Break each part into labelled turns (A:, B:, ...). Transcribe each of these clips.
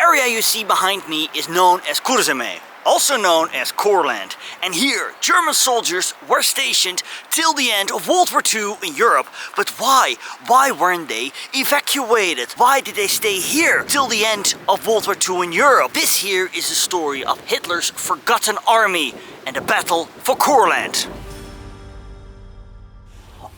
A: area you see behind me is known as Kurzeme, also known as Courland, and here German soldiers were stationed till the end of World War II in Europe. But why? Why weren't they evacuated? Why did they stay here till the end of World War II in Europe? This here is the story of Hitler's forgotten army and the battle for Courland.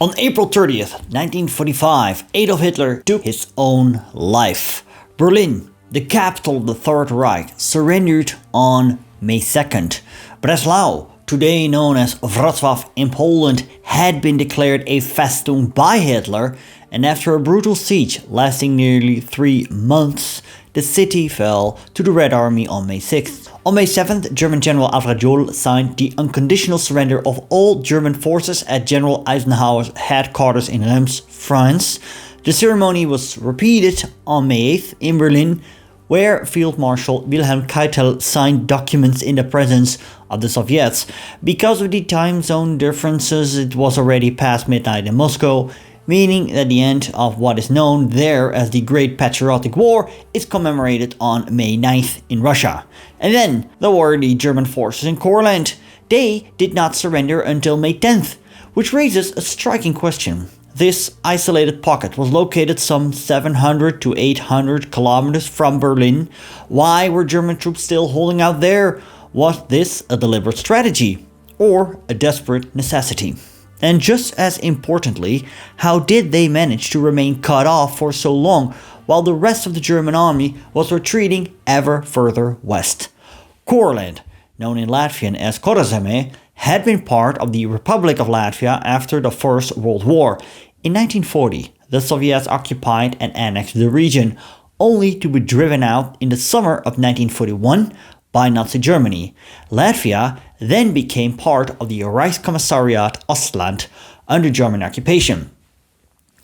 A: On April 30th, 1945, Adolf Hitler took his own life. Berlin, the capital of the Third Reich, surrendered on May 2nd. Breslau, today known as Wrocław in Poland, had been declared a Festung by Hitler, and after a brutal siege lasting nearly 3 months, the city fell to the Red Army on May 6th. On May 7th, German General Alfred Johl signed the unconditional surrender of all German forces at General Eisenhower's headquarters in Reims, France. The ceremony was repeated on May 8th in Berlin, where Field Marshal Wilhelm Keitel signed documents in the presence of the Soviets. Because of the time zone differences, it was already past midnight in Moscow, meaning that the end of what is known there as the Great Patriotic War is commemorated on May 9th in Russia. And then there were the German forces in Courland. They did not surrender until May 10th, which raises a striking question. This isolated pocket was located some 700 to 800 kilometers from Berlin. Why were German troops still holding out there? Was this a deliberate strategy or a desperate necessity? And just as importantly, how did they manage to remain cut off for so long while the rest of the German army was retreating ever further west? Courland, known in Latvian as Kurzeme, had been part of the Republic of Latvia after the First World War. In 1940, the Soviets occupied and annexed the region, only to be driven out in the summer of 1941 by Nazi Germany. Latvia then became part of the Reichskommissariat Ostland under German occupation.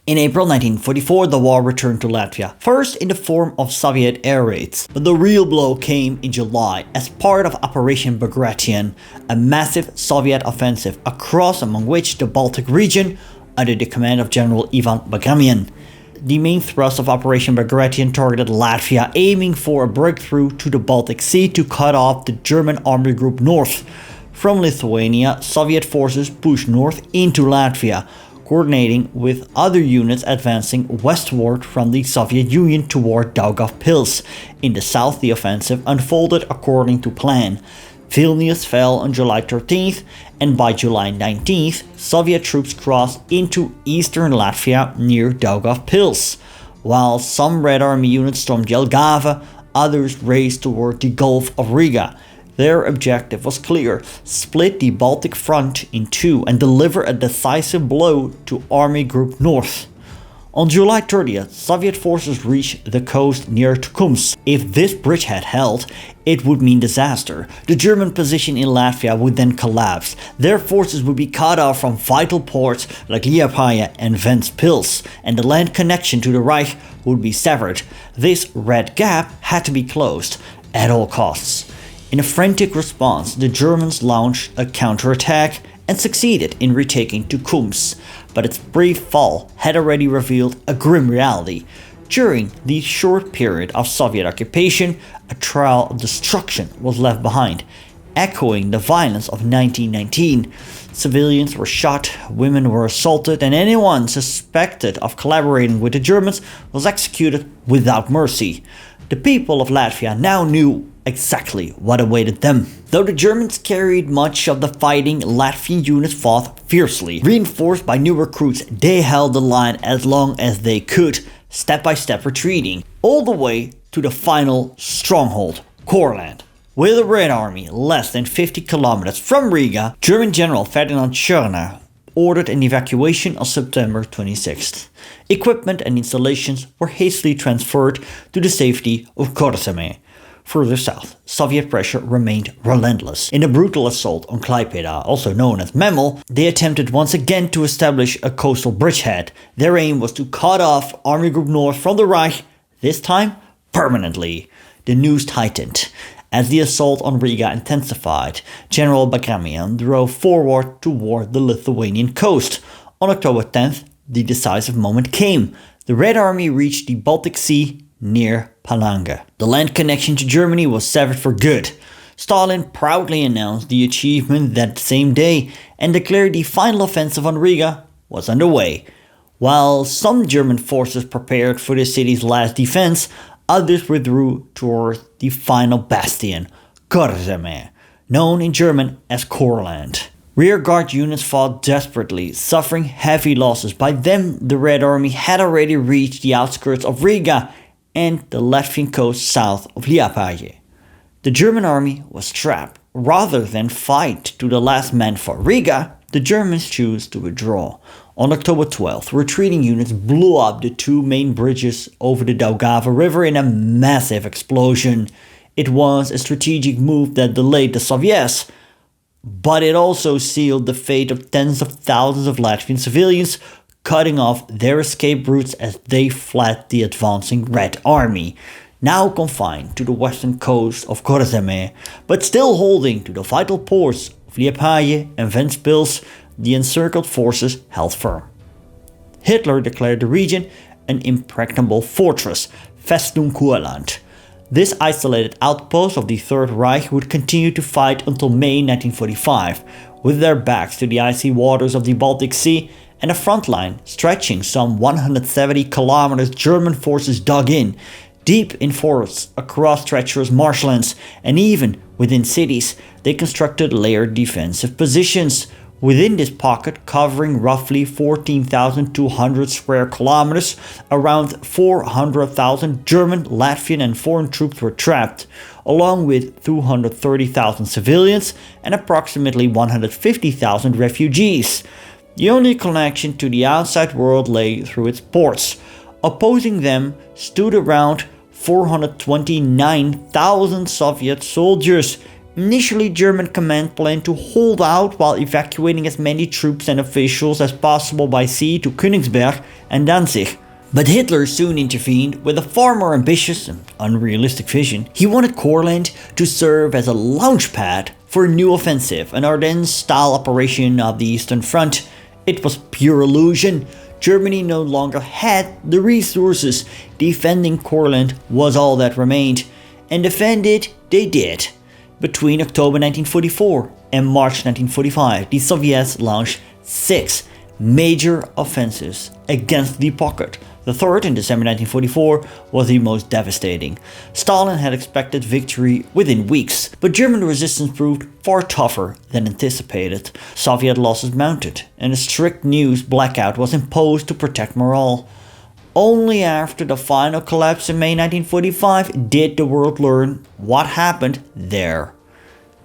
A: In April 1944, the war returned to Latvia, first in the form of Soviet air raids. But the real blow came in July as part of Operation Bagration, a massive Soviet offensive across among which the Baltic region under the command of General Ivan Bagramian. The main thrust of Operation Bagration targeted Latvia, aiming for a breakthrough to the Baltic Sea to cut off the German Army Group North. From Lithuania, Soviet forces pushed north into Latvia, coordinating with other units advancing westward from the Soviet Union toward Daugavpils. In the south, the offensive unfolded according to plan. Vilnius fell on July 13th, and by July 19th, Soviet troops crossed into eastern Latvia near Daugavpils. While some Red Army units stormed Jelgava, others raced toward the Gulf of Riga. Their objective was clear: split the Baltic front in two and deliver a decisive blow to Army Group North. On July 30th, Soviet forces reached the coast near Tukums. If this bridgehead held, it would mean disaster. The German position in Latvia would then collapse. Their forces would be cut off from vital ports like Liepāja and Ventspils, and the land connection to the Reich would be severed. This red gap had to be closed at all costs. In a frantic response, the Germans launched a counterattack and succeeded in retaking Tukums. But its brief fall had already revealed a grim reality. During the short period of Soviet occupation, a trail of destruction was left behind, echoing the violence of 1919. Civilians were shot, women were assaulted, and anyone suspected of collaborating with the Germans was executed without mercy. The people of Latvia now knew exactly what awaited them. Though the Germans carried much of the fighting, Latvian units fought fiercely. Reinforced by new recruits, they held the line as long as they could, step by step retreating, all the way to the final stronghold, Courland. With a Red Army less than 50 kilometers from Riga, German General Ferdinand Schörner ordered an evacuation on September 26th. Equipment and installations were hastily transferred to the safety of Kurzeme. Further south, Soviet pressure remained relentless. In a brutal assault on Klaipėda, also known as Memel, they attempted once again to establish a coastal bridgehead. Their aim was to cut off Army Group North from the Reich, this time permanently. The news tightened. As the assault on Riga intensified, General Bagramian drove forward toward the Lithuanian coast. On October 10th, the decisive moment came. The Red Army reached the Baltic Sea near Palanga. The land connection to Germany was severed for good. Stalin proudly announced the achievement that same day and declared the final offensive on Riga was underway. While some German forces prepared for the city's last defense, others withdrew toward the final bastion, Kurzeme, known in German as Courland. Rearguard units fought desperately, suffering heavy losses. By then, the Red Army had already reached the outskirts of Riga and the Latvian coast south of Liepāja. The German army was trapped. Rather than fight to the last man for Riga, the Germans chose to withdraw. On October 12th, retreating units blew up the two main bridges over the Daugava River in a massive explosion. It was a strategic move that delayed the Soviets, but it also sealed the fate of tens of thousands of Latvian civilians, cutting off their escape routes as they fled the advancing Red Army, now confined to the western coast of Kurzeme, but still holding to the vital ports of Liepāja and Ventspils. The encircled forces held firm. Hitler declared the region an impregnable fortress, Festung Kurland. This isolated outpost of the Third Reich would continue to fight until May 1945, with their backs to the icy waters of the Baltic Sea and a front line stretching some 170 kilometers. German forces dug in, deep in forests, across treacherous marshlands, and even within cities. They constructed layered defensive positions. Within this pocket, covering roughly 14,200 square kilometers, around 400,000 German, Latvian and foreign troops were trapped, along with 230,000 civilians and approximately 150,000 refugees. The only connection to the outside world lay through its ports. Opposing them stood around 429,000 Soviet soldiers. Initially, German command planned to hold out while evacuating as many troops and officials as possible by sea to Königsberg and Danzig. But Hitler soon intervened with a far more ambitious and unrealistic vision. He wanted Courland to serve as a launchpad for a new offensive, an Ardennes-style operation of the Eastern Front. It was pure illusion. Germany no longer had the resources. Defending Courland was all that remained, and defend it they did. Between October 1944 and March 1945, the Soviets launched 6 major offensives against the pocket. The third, in December 1944, was the most devastating. Stalin had expected victory within weeks, but German resistance proved far tougher than anticipated. Soviet losses mounted, and a strict news blackout was imposed to protect morale. Only after the final collapse in May 1945 did the world learn what happened there.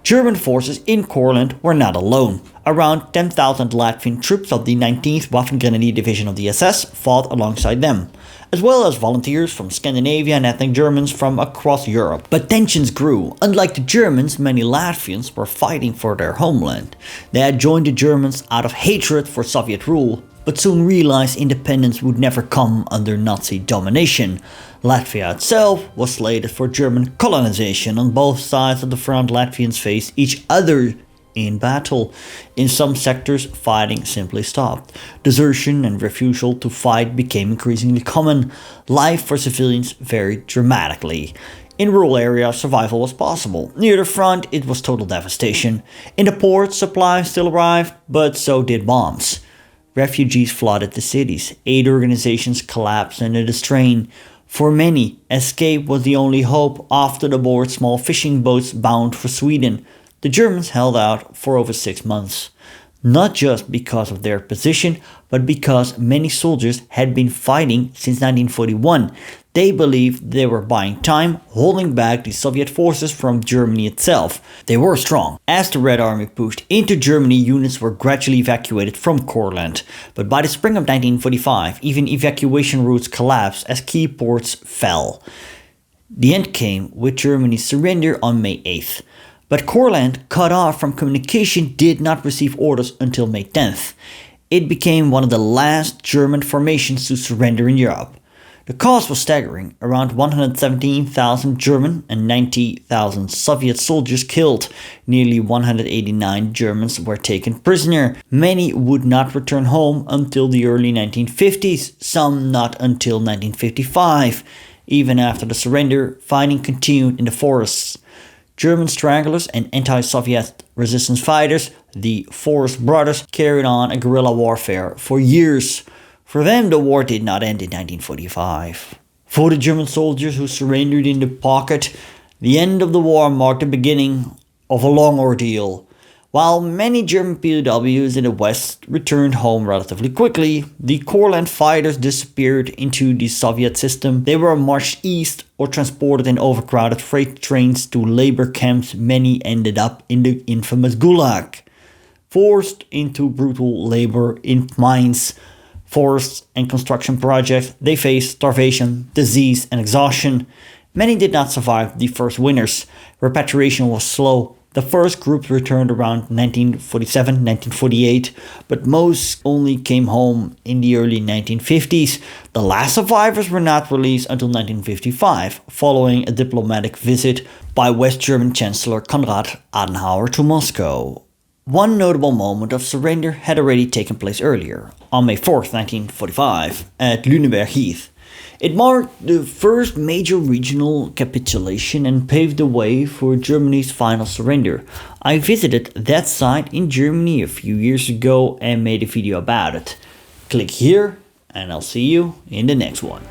A: German forces in Courland were not alone. Around 10,000 Latvian troops of the 19th Waffen-Grenadier Division of the SS fought alongside them, as well as volunteers from Scandinavia and ethnic Germans from across Europe. But tensions grew. Unlike the Germans, many Latvians were fighting for their homeland. They had joined the Germans out of hatred for Soviet rule, but soon realized independence would never come under Nazi domination. Latvia itself was slated for German colonization. On both sides of the front, Latvians faced each other in battle. In some sectors, fighting simply stopped. Desertion and refusal to fight became increasingly common. Life for civilians varied dramatically. In rural areas, survival was possible. Near the front, it was total devastation. In the ports, supplies still arrived, but so did bombs. Refugees flooded the cities. Aid organizations collapsed under the strain. For many, escape was the only hope. Often aboard small fishing boats bound for Sweden. The Germans held out for over 6 months. Not just because of their position, but because many soldiers had been fighting since 1941. They believed they were buying time, holding back the Soviet forces from Germany itself. They were strong. As the Red Army pushed into Germany, units were gradually evacuated from Courland. But by the spring of 1945, even evacuation routes collapsed as key ports fell. The end came with Germany's surrender on May 8th. But Courland, cut off from communication, did not receive orders until May 10th. It became one of the last German formations to surrender in Europe. The cost was staggering: around 117,000 German and 90,000 Soviet soldiers killed. Nearly 189 Germans were taken prisoner. Many would not return home until the early 1950s, some not until 1955. Even after the surrender, fighting continued in the forests. German stragglers and anti-Soviet resistance fighters, the Forest Brothers, carried on a guerrilla warfare for years. For them, the war did not end in 1945. For the German soldiers who surrendered in the pocket, the end of the war marked the beginning of a long ordeal. While many German POWs in the West returned home relatively quickly, the Courland fighters disappeared into the Soviet system. They were marched east or transported in overcrowded freight trains to labor camps. Many ended up in the infamous Gulag. Forced into brutal labor in mines, forests and construction projects, they faced starvation, disease and exhaustion. Many did not survive the first winters. Repatriation was slow. The first groups returned around 1947, 1948, but most only came home in the early 1950s. The last survivors were not released until 1955, following a diplomatic visit by West German Chancellor Konrad Adenauer to Moscow. One notable moment of surrender had already taken place earlier, on May 4, 1945, at Lüneburg Heath. It marked the first major regional capitulation and paved the way for Germany's final surrender. I visited that site in Germany a few years ago and made a video about it. Click here and I'll see you in the next one.